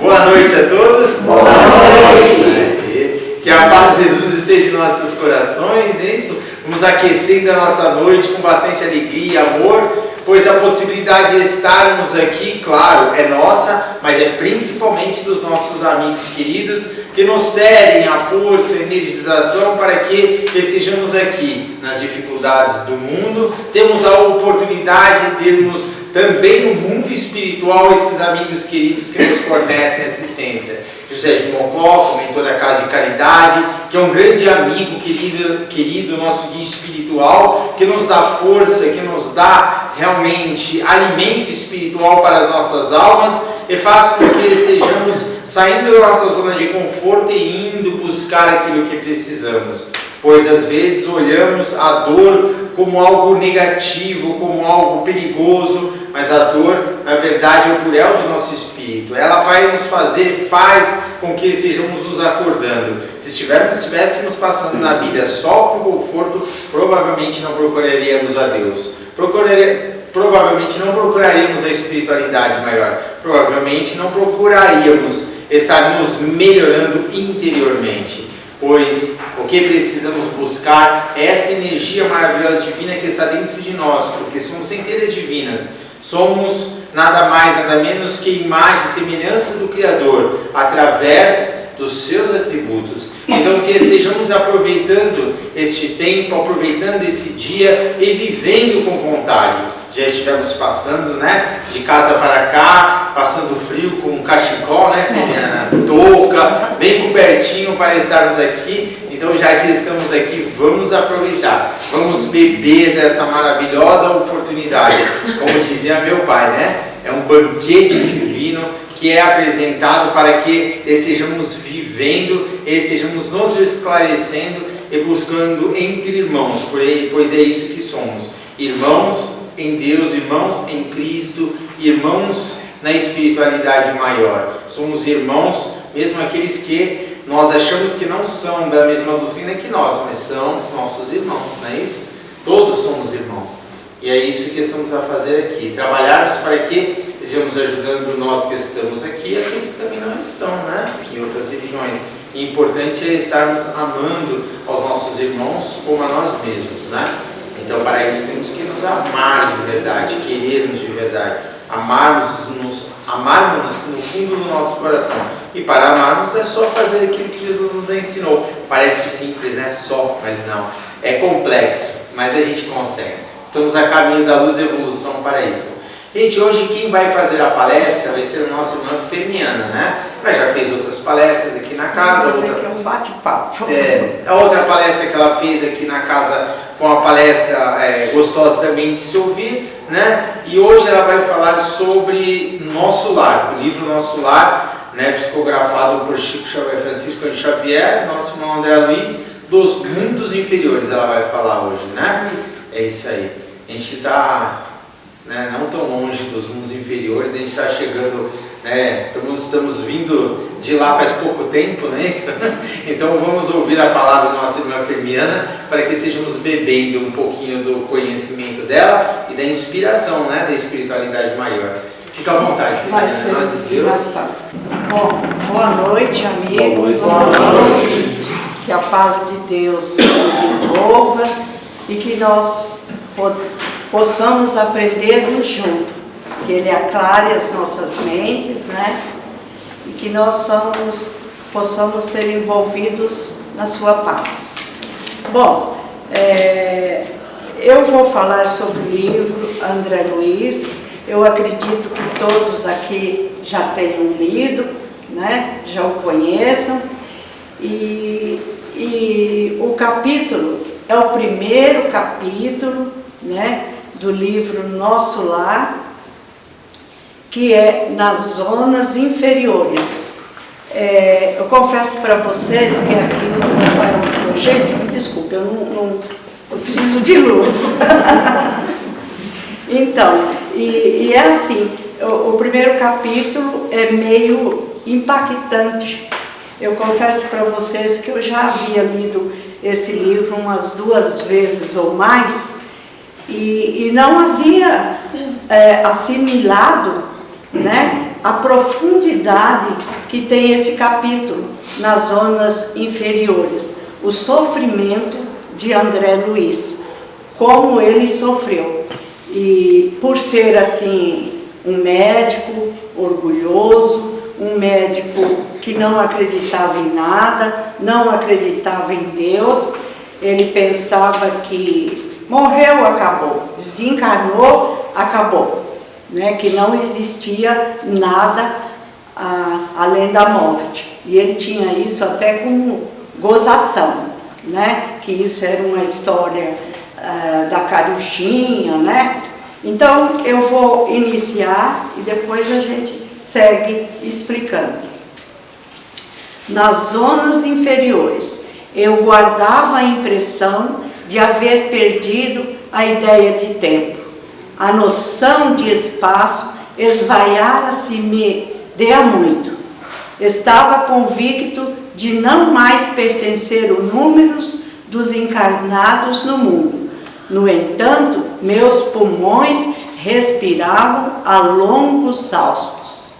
Boa noite a todos. Boa noite. Que a paz de Jesus esteja em nossos corações, é isso? Vamos aquecendo a nossa noite com bastante alegria e amor, pois a possibilidade de estarmos aqui, claro, é nossa, mas é principalmente dos nossos amigos queridos que nos cedem a força, a energização para que estejamos aqui nas dificuldades do mundo. Temos a oportunidade de termos também no mundo espiritual esses amigos queridos que nos fornecem assistência. José de Mocó, mentor da Casa de Caridade, que é um grande amigo querido, nosso guia espiritual, que nos dá força, que nos dá realmente alimento espiritual para as nossas almas e faz com que estejamos saindo da nossa zona de conforto e indo buscar aquilo que precisamos. Pois às vezes olhamos a dor como algo negativo, como algo perigoso, mas a dor, na verdade, é o plural do nosso espírito. Ela vai nos fazer, faz com que estejamos nos acordando. Se estivéssemos passando na vida só com conforto, provavelmente não procuraríamos a Deus. Provavelmente não procuraríamos a espiritualidade maior. Provavelmente não procuraríamos estar nos melhorando interiormente. Pois o que precisamos buscar é esta energia maravilhosa divina que está dentro de nós, porque somos centelhas divinas, somos nada mais, nada menos que imagem e semelhança do Criador, através dos seus atributos. Então que estejamos aproveitando este tempo, aproveitando esse dia e vivendo com vontade. Já estivemos passando, né, de casa para cá, passando frio com um cachecol, né, Fabiana? Touca, bem cobertinho para estarmos aqui. Então, já que estamos aqui, vamos aproveitar, vamos beber dessa maravilhosa oportunidade. Como dizia meu pai, né? É um banquete divino que é apresentado para que estejamos vivendo, estejamos nos esclarecendo e buscando entre irmãos, pois é isso que somos, irmãos em Deus, irmãos em Cristo, irmãos na espiritualidade maior. Somos irmãos, mesmo aqueles que nós achamos que não são da mesma doutrina que nós, mas são nossos irmãos, não é isso? Todos somos irmãos. E é isso que estamos a fazer aqui, trabalharmos para que estejamos ajudando nós que estamos aqui e aqueles que também não estão, né? Em outras religiões. E o importante é estarmos amando aos nossos irmãos como a nós mesmos, né? Então, para isso temos que nos amar de verdade, querermos de verdade, amarmos no fundo do nosso coração. E para amarmos é só fazer aquilo que Jesus nos ensinou. Parece simples, né? Só, mas não. É complexo, mas a gente consegue. Estamos a caminho da luz e evolução para isso. Gente, hoje quem vai fazer a palestra vai ser a nossa irmã Fermiana, né? Ela já fez outras palestras aqui na casa. Isso aqui é um bate-papo. A outra palestra que ela fez aqui na casa foi uma palestra gostosa também de se ouvir, né? E hoje ela vai falar sobre Nosso Lar, o livro Nosso Lar, né? Psicografado por Francisco Xavier, nosso irmão André Luiz, dos mundos inferiores, ela vai falar hoje, né? Isso. É isso aí. A gente está, né, não tão longe dos mundos inferiores, a gente está chegando, né, estamos vindo de lá faz pouco tempo, não é isso? Então vamos ouvir a palavra da nossa irmã Fermiana para que estejamos bebendo um pouquinho do conhecimento dela e da inspiração, né, da espiritualidade maior. Fica à vontade, Fermiana. Vai ser inspiração. Bom, boa noite, amigos. Boa noite. Que a paz de Deus nos envolva e que nós possamos aprender junto, que Ele aclare as nossas mentes, né? E que nós possamos ser envolvidos na sua paz. Bom, eu vou falar sobre o livro André Luiz. Eu acredito que todos aqui já tenham lido, né? Já o conheçam. E o capítulo é o primeiro capítulo, né, do livro Nosso Lar, que é nas zonas inferiores. Eu confesso para vocês que aqui no gente, me desculpe, eu preciso de luz. Então, e é assim, o primeiro capítulo é meio impactante. Eu confesso para vocês que eu já havia lido esse livro umas 2 vezes ou mais e não havia assimilado, né, a profundidade que tem esse capítulo, nas zonas inferiores, o sofrimento de André Luiz, como ele sofreu. E por ser assim, um médico orgulhoso, um médico que não acreditava em nada, não acreditava em Deus, ele pensava que morreu, acabou, desencarnou, acabou, né? Que não existia nada além da morte. E ele tinha isso até como gozação, né? Que isso era uma história da Caruchinha, né? Então eu vou iniciar e depois a gente segue explicando. Nas zonas inferiores, eu guardava a impressão de haver perdido a ideia de tempo. A noção de espaço esvaiara-se-me de há muito. Estava convicto de não mais pertencer aos números dos encarnados no mundo. No entanto, meus pulmões respiravam a longos saltos.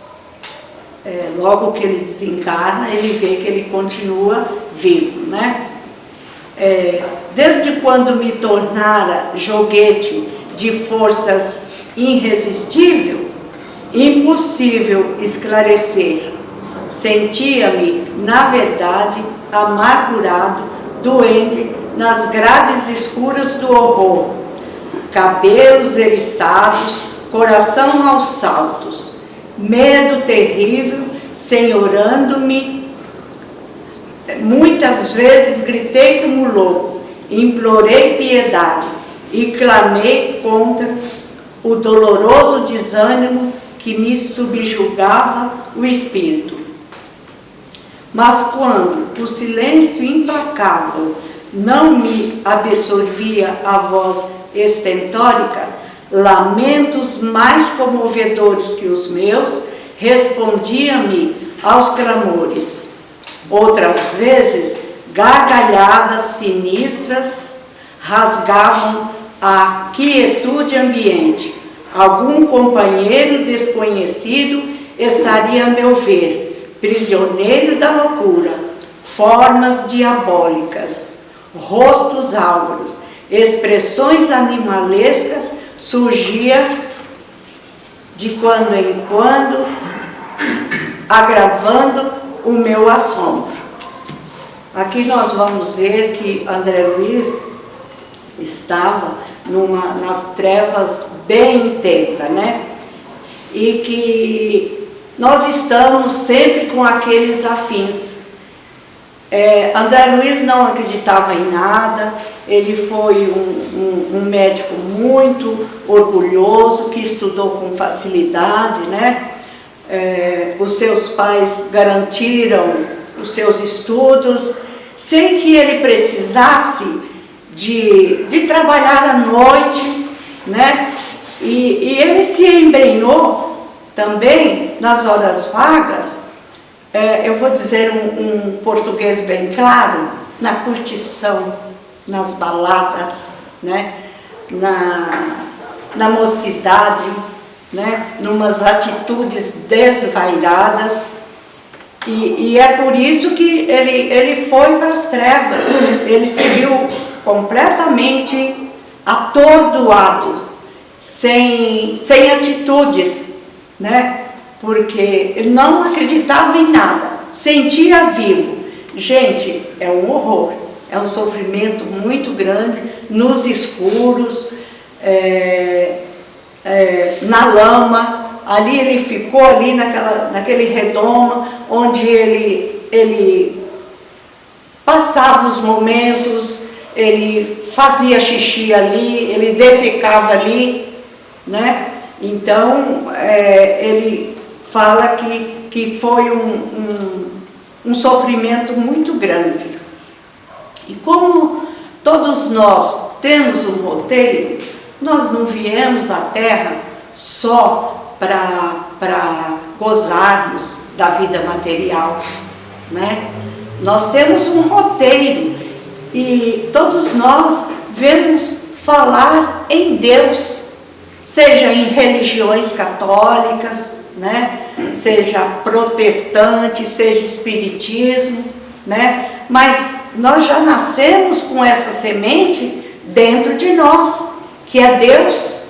Logo que ele desencarna, ele vê que ele continua vivo, né? Desde quando me tornara joguete de forças irresistível, impossível esclarecer. Sentia-me, na verdade, amargurado, doente, nas grades escuras do horror, cabelos eriçados, coração aos saltos, medo terrível, senhorando-me. Muitas vezes gritei como louco, implorei piedade e clamei contra o doloroso desânimo que me subjugava o espírito. Mas quando o silêncio implacável não me absorvia a voz estentórica, lamentos mais comovedores que os meus respondiam-me aos clamores. Outras vezes, gargalhadas sinistras rasgavam a quietude ambiente. Algum companheiro desconhecido estaria a meu ver, prisioneiro da loucura, formas diabólicas, rostos áureos, expressões animalescas surgia de quando em quando, agravando o meu assombro. Aqui nós vamos ver que André Luiz estava nas trevas bem intensas, né? E que nós estamos sempre com aqueles afins. André Luiz não acreditava em nada, ele foi um médico muito orgulhoso, que estudou com facilidade, né? Os seus pais garantiram os seus estudos, sem que ele precisasse de trabalhar à noite, né? E ele se embrenhou também nas horas vagas, eu vou dizer um português bem claro, na curtição, nas baladas, né? na mocidade, né? Numas atitudes desvairadas. E é por isso que ele foi para as trevas, ele se viu completamente atordoado, sem atitudes, né? Porque ele não acreditava em nada, sentia vivo. Gente, é um horror, é um sofrimento muito grande, nos escuros, na lama. Ali ele ficou ali naquele redomo, onde ele passava os momentos, ele fazia xixi ali, ele defecava ali, né? Então, ele fala que foi um sofrimento muito grande. E como todos nós temos um roteiro, nós não viemos à Terra só para gozarmos da vida material, né? Nós temos um roteiro e todos nós vemos falar em Deus, seja em religiões católicas, né? Seja protestante, seja espiritismo, né? Mas nós já nascemos com essa semente dentro de nós, que é Deus,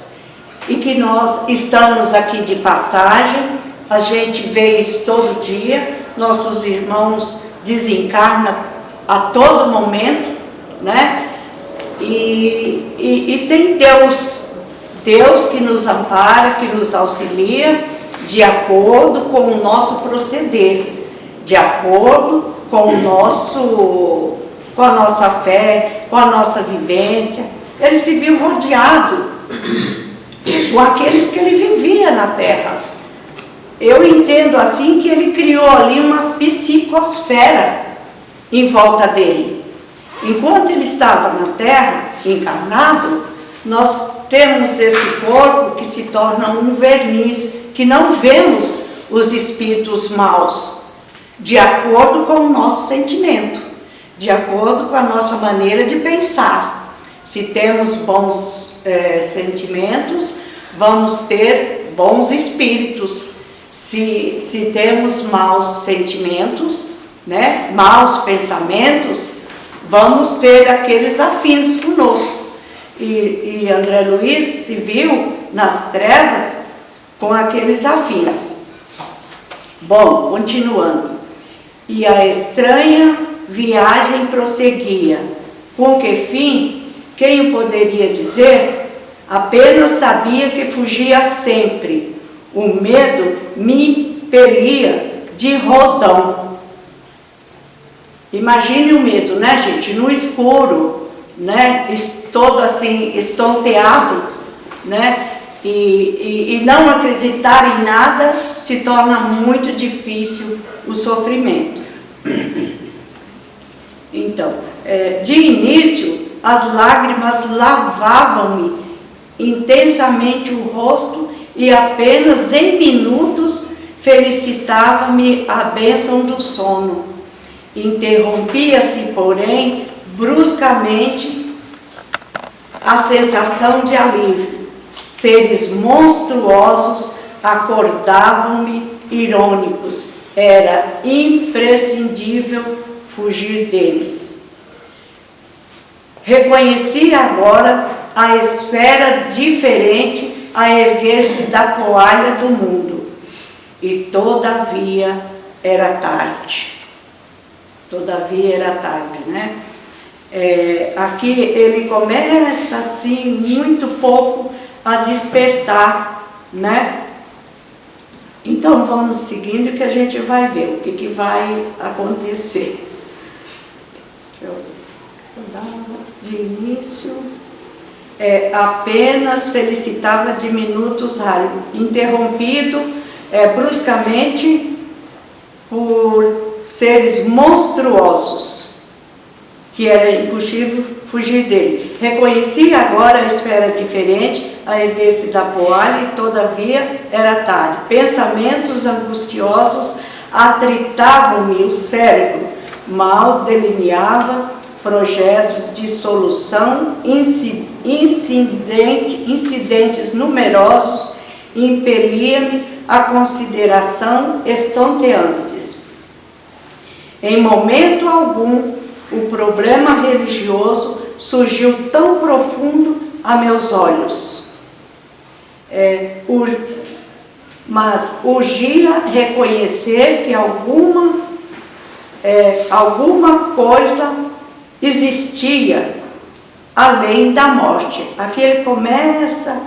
e que nós estamos aqui de passagem. A gente vê isso todo dia, nossos irmãos desencarnam a todo momento, né? E tem Deus que nos ampara, que nos auxilia, de acordo com o nosso proceder, de acordo com com a nossa fé, com a nossa vivência. Ele se viu rodeado com aqueles que ele vivia na terra. Eu entendo assim que ele criou ali uma psicosfera em volta dele. Enquanto ele estava na terra, encarnado, nós temos esse corpo que se torna um verniz, que não vemos os espíritos maus, de acordo com o nosso sentimento, de acordo com a nossa maneira de pensar. Se temos bons sentimentos, vamos ter bons espíritos. Se temos maus sentimentos, né, maus pensamentos, vamos ter aqueles afins conosco. E André Luiz se viu nas trevas com aqueles afins. Bom, continuando. E a estranha viagem prosseguia. Com que fim? Quem o poderia dizer? Apenas sabia que fugia sempre. O medo me impelia de rodão. Imagine o medo, né, gente? No escuro, né? Todo assim, estonteado, né? E não acreditar em nada se torna muito difícil o sofrimento. Então, de início, as lágrimas lavavam-me intensamente o rosto e apenas em minutos felicitava-me a bênção do sono. Interrompia-se, porém, bruscamente a sensação de alívio. Seres monstruosos acordavam-me irônicos. Era imprescindível fugir deles. Reconheci agora a esfera diferente a erguer-se da poalha do mundo. E todavia era tarde. Todavia era tarde, né? Aqui ele começa assim, muito pouco, a despertar, né? Então vamos seguindo que a gente vai ver o que vai acontecer. Deixa eu dar de início. Apenas felicitava de minutos raros, interrompido bruscamente por seres monstruosos, que era impossível fugir dele. Reconheci agora a esfera diferente, a erguer-se da poalha, e todavia era tarde. Pensamentos angustiosos atritavam-me o cérebro, mal delineava projetos de solução, incidentes numerosos, impelia-me a consideração estonteantes. Em momento algum, o problema religioso surgiu tão profundo a meus olhos. Mas urgia reconhecer que alguma coisa existia além da morte. Aqui ele começa,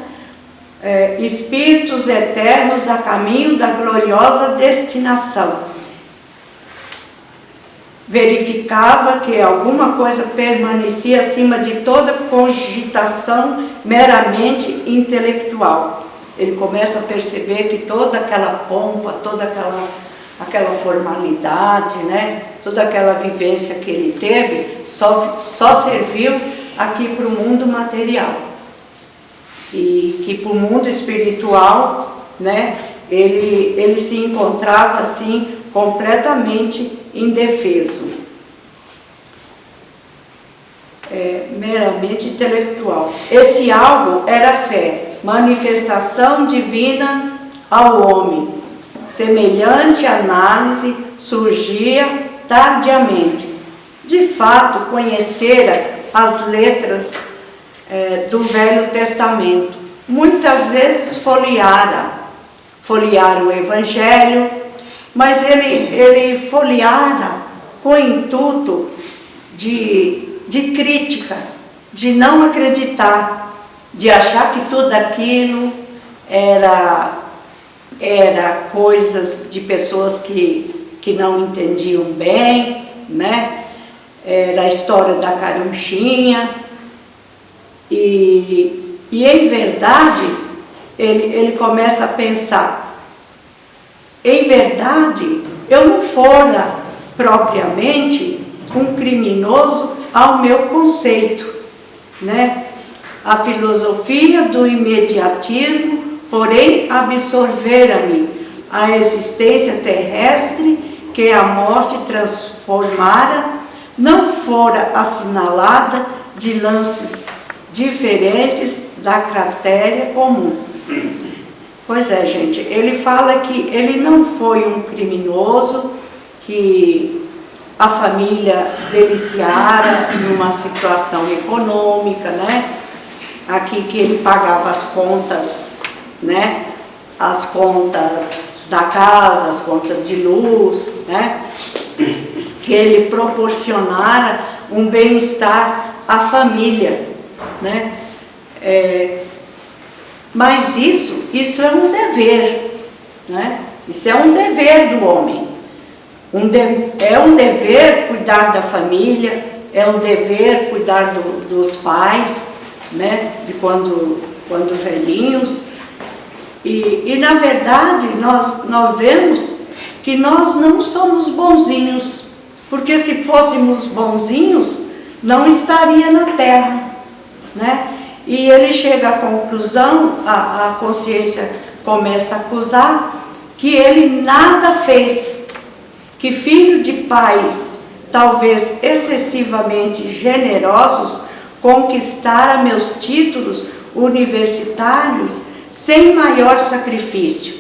espíritos eternos a caminho da gloriosa destinação. Verificava que alguma coisa permanecia acima de toda cogitação meramente intelectual. Ele começa a perceber que toda aquela pompa, toda aquela formalidade, né? Toda aquela vivência que ele teve só serviu aqui para o mundo material. E que para o mundo espiritual, né? Ele se encontrava assim completamente indefeso. meramente intelectual. Esse algo era fé, manifestação divina ao homem. Semelhante análise surgia tardiamente. De fato, conhecera as letras do Velho Testamento. Muitas vezes folheara o Evangelho, mas ele folheara com o intuito de crítica, de não acreditar, de achar que tudo aquilo era coisas de pessoas que não entendiam bem, né? Era a história da carunchinha. E em verdade, ele começa a pensar, em verdade, eu não fora propriamente um criminoso ao meu conceito, né? A filosofia do imediatismo, porém, absorvera-me a existência terrestre que a morte transformara, não fora assinalada de lances diferentes da cratéria comum. Pois é, gente, ele fala que ele não foi um criminoso, que a família deliciara numa situação econômica, né? Aqui que ele pagava as contas, né? As contas da casa, as contas de luz, né? Que ele proporcionara um bem-estar à família, né? Mas isso é um dever, né? Isso é um dever do homem. É um dever cuidar da família, é um dever cuidar dos pais, né? De quando velhinhos. E na verdade, nós vemos que nós não somos bonzinhos, porque se fôssemos bonzinhos, não estaria na terra, né? E ele chega à conclusão, a consciência começa a acusar, que ele nada fez, que filho de pais, talvez excessivamente generosos, conquistara meus títulos universitários sem maior sacrifício,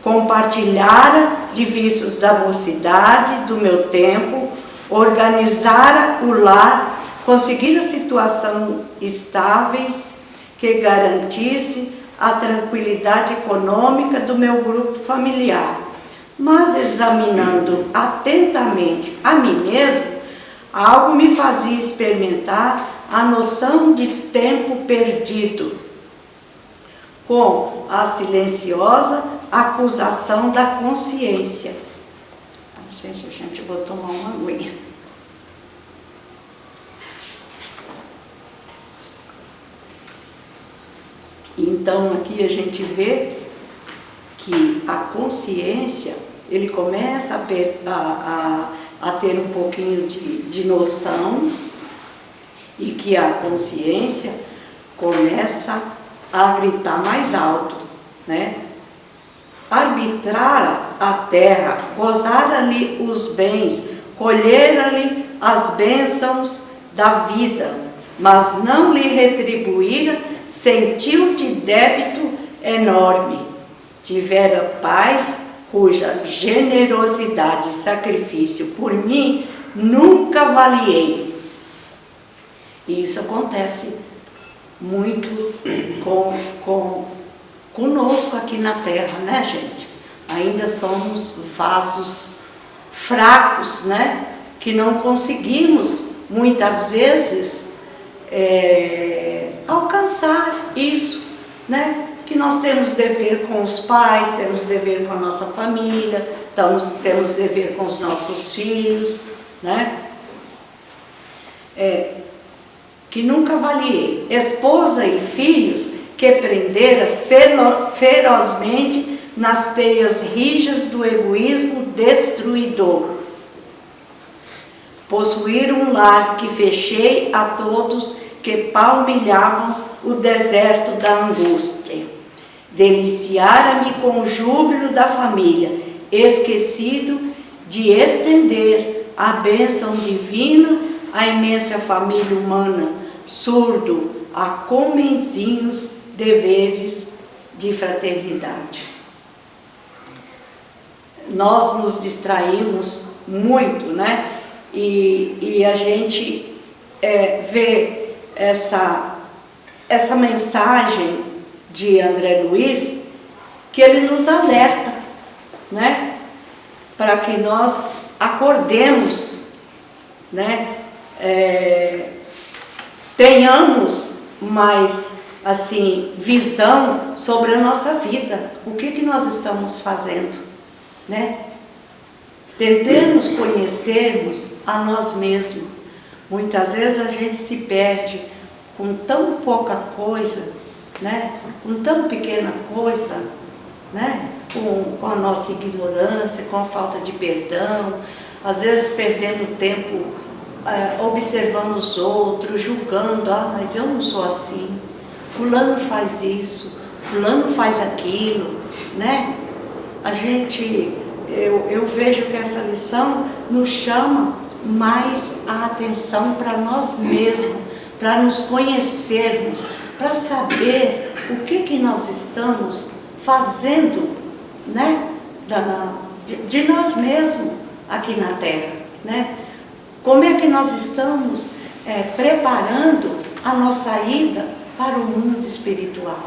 compartilhara de vícios da mocidade, do meu tempo, organizara o lar, conseguira situação estáveis que garantisse a tranquilidade econômica do meu grupo familiar. Mas examinando atentamente a mim mesmo, algo me fazia experimentar a noção de tempo perdido, com a silenciosa acusação da consciência. Com licença, gente, eu vou tomar uma aguinha. Então, aqui a gente vê que a consciência, ele começa a ter um pouquinho de noção, e que a consciência começa a gritar mais alto, né? Arbitrar a terra, gozar ali os bens, colher ali as bênçãos da vida, mas não lhe retribuíra, sentiu de débito enorme. Tivera pais cuja generosidade e sacrifício por mim nunca avaliei. E isso acontece muito conosco aqui na Terra, né, gente? Ainda somos vasos fracos, né? Que não conseguimos, muitas vezes, alcançar isso, né? Que nós temos dever com os pais, temos dever com a nossa família, temos dever com os nossos filhos, né? Que nunca avaliei. Esposa e filhos que prendera ferozmente nas teias rijas do egoísmo destruidor. Possuir um lar que fechei a todos que palmilhavam o deserto da angústia. Deliciara-me com o júbilo da família, esquecido de estender a bênção divina à imensa família humana, surdo a comenzinhos deveres de fraternidade. Nós nos distraímos muito, né? E a gente vê essa mensagem de André Luiz, que ele nos alerta, né? Para que nós acordemos, né? Tenhamos mais, assim, visão sobre a nossa vida. O que nós estamos fazendo, né? Tentemos conhecermos a nós mesmos. Muitas vezes a gente se perde com tão pouca coisa, né? Com tão pequena coisa, né? Com a nossa ignorância, com a falta de perdão. Às vezes perdendo tempo observando os outros, julgando, mas eu não sou assim, fulano faz isso, fulano faz aquilo, né? Eu vejo que essa lição nos chama mais a atenção para nós mesmos, para nos conhecermos, para saber o que nós estamos fazendo, né? De nós mesmos aqui na Terra, né? Como é que nós estamos preparando a nossa ida para o mundo espiritual?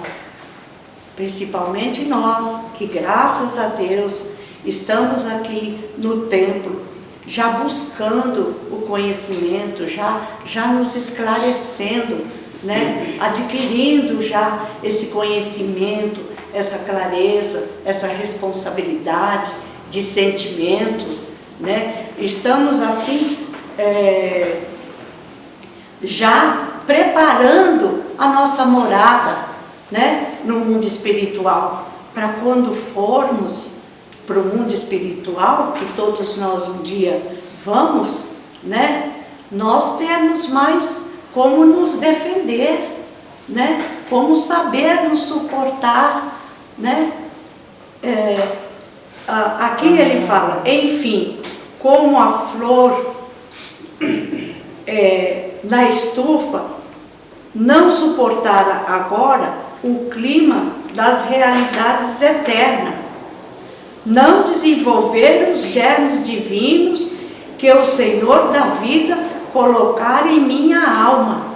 Principalmente nós, que graças a Deus estamos aqui no templo, já buscando o conhecimento, já nos esclarecendo, né? Adquirindo já esse conhecimento, essa clareza, essa responsabilidade de sentimentos, né? Estamos assim já preparando a nossa morada, né? No mundo espiritual, para quando formos para o mundo espiritual, que todos nós um dia vamos, né? Nós temos mais como nos defender, né? Como saber nos suportar, né? Aqui ele fala, enfim, como a flor na estufa não suportar agora o clima das realidades eternas, não desenvolver os germes divinos que o Senhor da vida colocar em minha alma,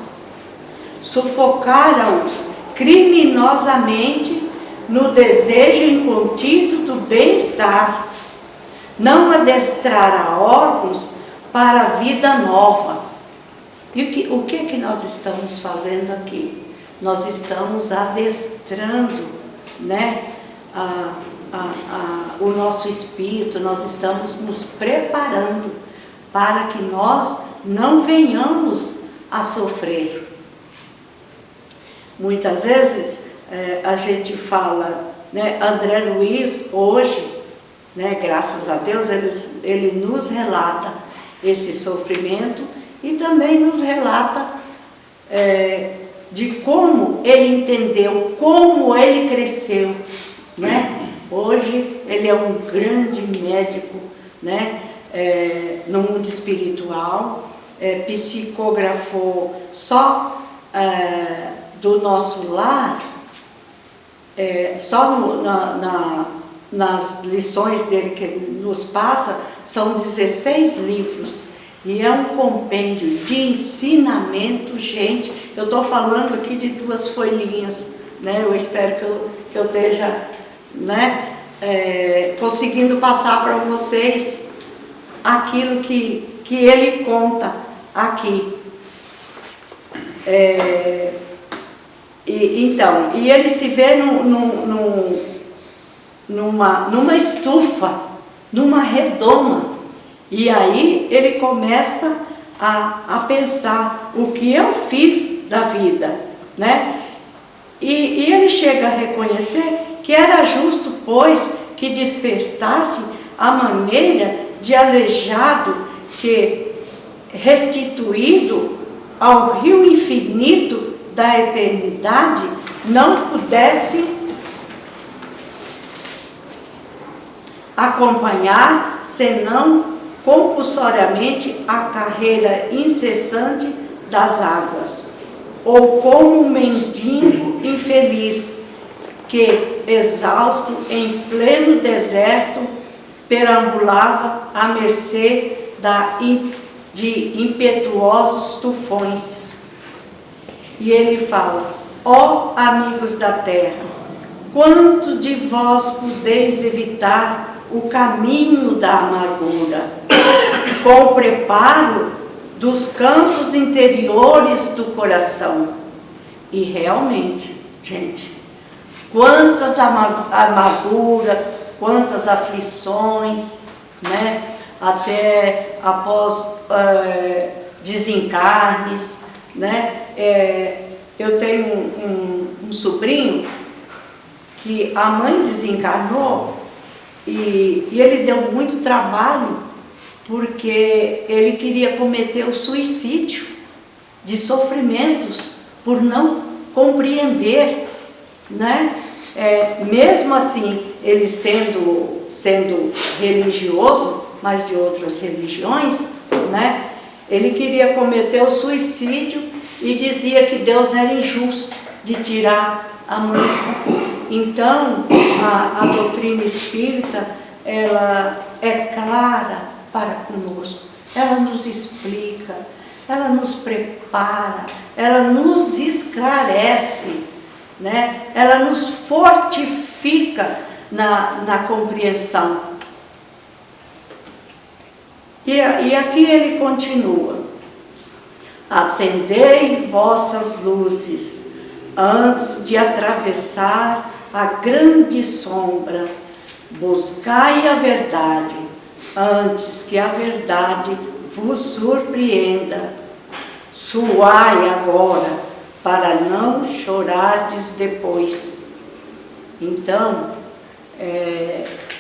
sufocara-os criminosamente no desejo incontido do bem-estar, não adestrar órgãos para a vida nova. E o que nós estamos fazendo aqui? Nós estamos adestrando, né, o nosso espírito, nós estamos nos preparando para que nós não venhamos a sofrer. Muitas vezes a gente fala, né, André Luiz hoje, né, graças a Deus, ele nos relata esse sofrimento e também nos relata de como ele entendeu, como ele cresceu, né? Hoje ele é um grande médico, né? No mundo espiritual, psicografou só do nosso lar, só nas lições dele que ele nos passa, são 16 livros. E é um compêndio de ensinamento, gente. Eu estou falando aqui de 2 folhinhas, né? Eu espero que eu esteja, né, conseguindo passar para vocês aquilo que ele conta aqui. E ele se vê numa estufa, numa redoma. E aí ele começa a pensar o que eu fiz da vida, né? E ele chega a reconhecer que era justo, pois, que despertasse a maneira de aleijado que, restituído ao rio infinito da eternidade, não pudesse acompanhar, senão compulsoriamente, a carreira incessante das águas. ou como um mendigo infeliz, que, exausto em pleno deserto, perambulava à mercê de impetuosos tufões. E ele fala: ó amigos da terra, quanto de vós podeis evitar o caminho da amargura, com o preparo dos campos interiores do coração. E realmente, gente, quantas amarguras, quantas aflições, né? Até após desencarnes, né? Eu tenho um sobrinho que a mãe desencarnou e ele deu muito trabalho porque ele queria cometer o suicídio de sofrimentos por não compreender, né? Mesmo assim, ele sendo religioso, mas de outras religiões, né? Ele queria cometer o suicídio e dizia que Deus era injusto de tirar a mãe. Então, a doutrina espírita, ela é clara para conosco. Ela nos explica, ela nos prepara, ela nos esclarece, né? Ela nos fortifica na compreensão. E aqui ele continua: acendei vossas luzes antes de atravessar a grande sombra, buscai a verdade antes que a verdade vos surpreenda, suai agora para não chorardes depois. Então,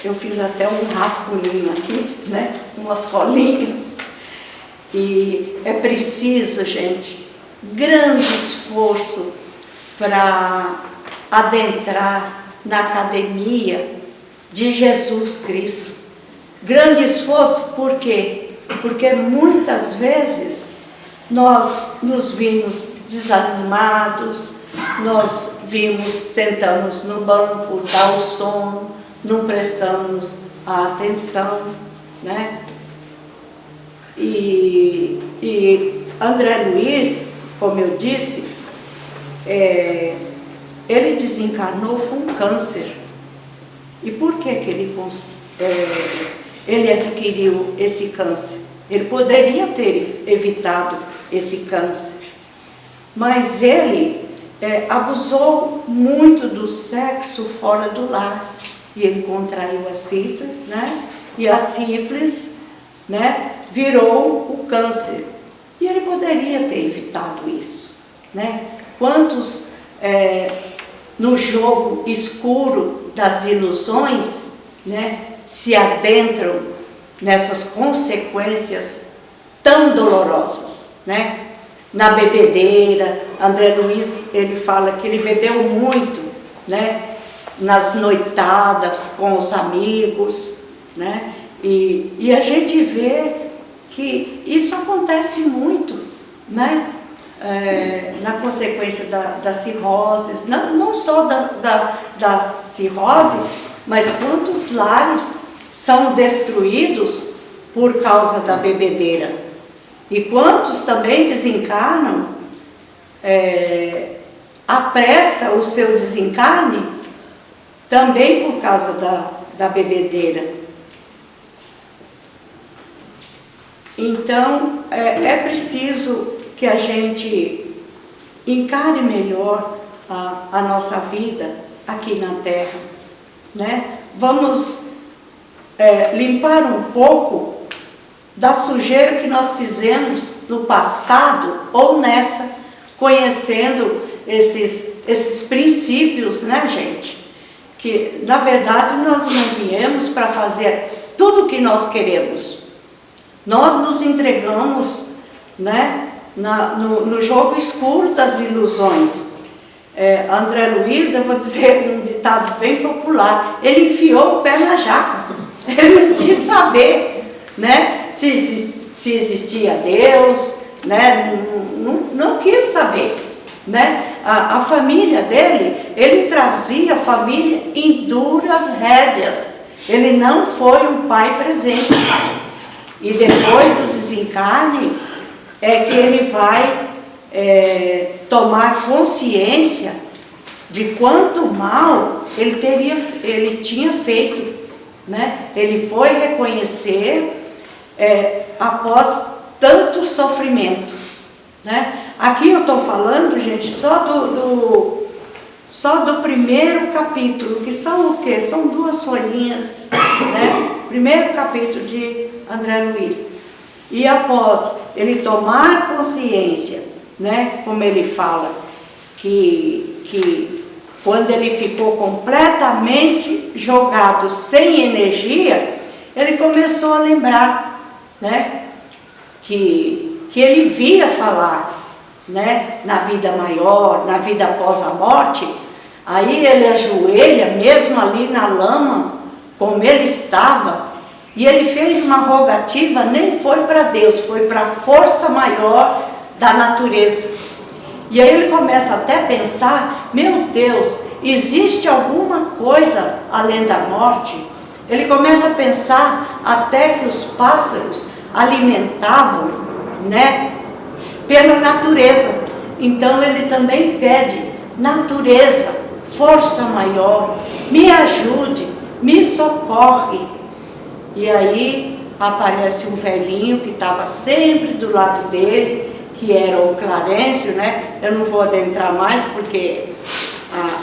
eu fiz até um rascunho aqui, né, umas colinhas, e é preciso, gente, grande esforço para adentrar na academia de Jesus Cristo. Grande esforço, por quê? Porque muitas vezes nós nos vimos desanimados, nós sentamos no banco, dá o sono, não prestamos a atenção, né? E André Luiz, como eu disse, ele desencarnou com câncer. E por que ele adquiriu esse câncer? Ele poderia ter evitado esse câncer, mas ele abusou muito do sexo fora do lar, e ele contraiu a sífilis, né? E a sífilis, né, virou o câncer, e ele poderia ter evitado isso, né? Quantos no jogo escuro das ilusões, né, se adentram nessas consequências tão dolorosas, né? Na bebedeira, André Luiz, ele fala que ele bebeu muito, né? Nas noitadas com os amigos, né? E a gente vê que isso acontece muito, né? Na consequência da cirrose, não só da cirrose, mas quantos lares são destruídos por causa da bebedeira, e quantos também desencarnam, apressa o seu desencarne também por causa da bebedeira. Então, é preciso que a gente encare melhor a nossa vida aqui na Terra, né? Vamos limpar um pouco da sujeira que nós fizemos no passado ou nessa, conhecendo esses princípios, né, gente? Que, na verdade, nós não viemos para fazer tudo o que nós queremos. Nós nos entregamos, né, no jogo escuro das ilusões. André Luiz, eu vou dizer um ditado bem popular: ele enfiou o pé na jaca. Ele não quis saber, né, se existia Deus, né? Não quis saber. né? A família dele, ele trazia a família em duras rédeas. Ele não foi um pai presente. E depois do desencarne, é que ele vai tomar consciência de quanto mal ele tinha feito, né? Ele foi reconhecer após tanto sofrimento, né? Aqui eu estou falando, gente, só do primeiro capítulo, que são o quê? São 2 folhinhas, né? Primeiro capítulo de André Luiz. E após ele tomar consciência, né? Como ele fala, que quando ele ficou completamente jogado, sem energia, ele começou a lembrar, né? Que ele via falar, né? Na vida maior, na vida após a morte. Aí ele ajoelha, mesmo ali na lama, como ele estava, e ele fez uma rogativa, nem foi para Deus, foi para a força maior da natureza. E aí ele começa até a pensar, meu Deus, existe alguma coisa além da morte? Ele começa a pensar até que os pássaros alimentavam, né, pela natureza. Então ele também pede, natureza, força maior, me ajude, me socorre. E aí aparece um velhinho que estava sempre do lado dele, que era o Clarencio, né? Eu não vou adentrar mais porque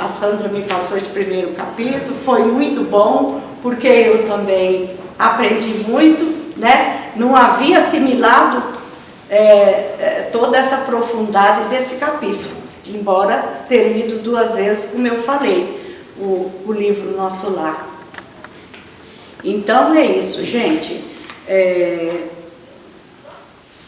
a Sandra me passou esse primeiro capítulo, foi muito bom, porque eu também aprendi muito, né? Não havia assimilado toda essa profundidade desse capítulo, embora ter lido 2 vezes, como eu falei, o livro Nosso Lar. Então é isso, gente.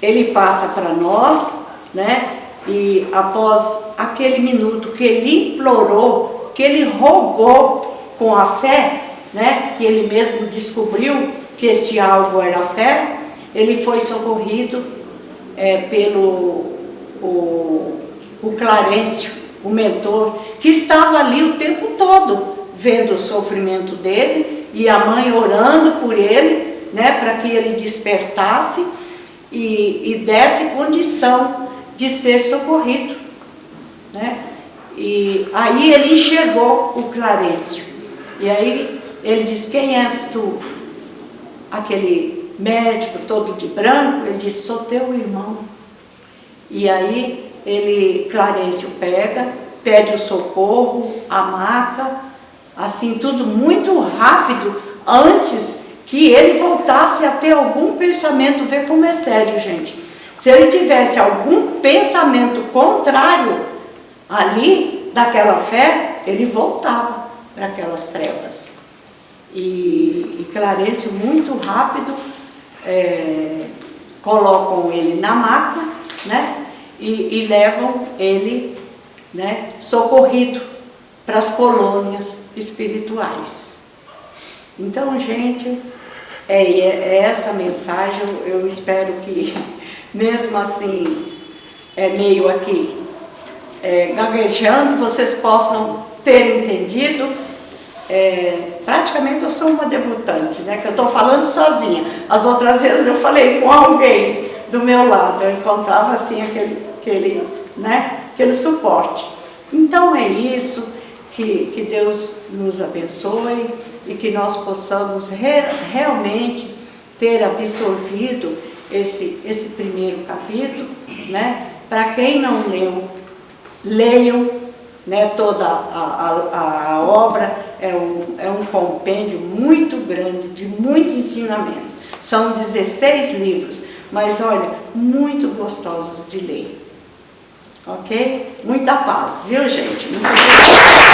Ele passa para nós, né? E após aquele minuto que ele implorou, que ele rogou com a fé, né? Que ele mesmo descobriu que este algo era a fé, ele foi socorrido pelo o Clarencio, o mentor, que estava ali o tempo todo, vendo o sofrimento dele, e a mãe orando por ele, né, para que ele despertasse e desse condição de ser socorrido, né? E aí ele enxergou o Clarencio, e aí ele diz, quem és tu? Aquele médico todo de branco, ele disse, sou teu irmão. E aí Clarencio pede o socorro, a maca, assim, tudo muito rápido, antes que ele voltasse a ter algum pensamento. Vê como é sério, gente. Se ele tivesse algum pensamento contrário ali, daquela fé, ele voltava para aquelas trevas. E Clarencio, muito rápido, colocam ele na maca, né? E levam ele, né, socorrido para as colônias espirituais. Então, gente, é essa mensagem. Eu espero que, mesmo assim, meio aqui gaguejando, vocês possam ter entendido. Praticamente eu sou uma debutante, né, que eu estou falando sozinha. As outras vezes eu falei com alguém do meu lado, eu encontrava assim aquele suporte. Então é isso, que Deus nos abençoe e que nós possamos realmente ter absorvido esse primeiro capítulo, né? Para quem não leu, leiam, né? Toda a obra é um compêndio muito grande, de muito ensinamento. São 16 livros, mas olha, muito gostosos de ler. Ok? Muita paz, viu, gente? Muito obrigada.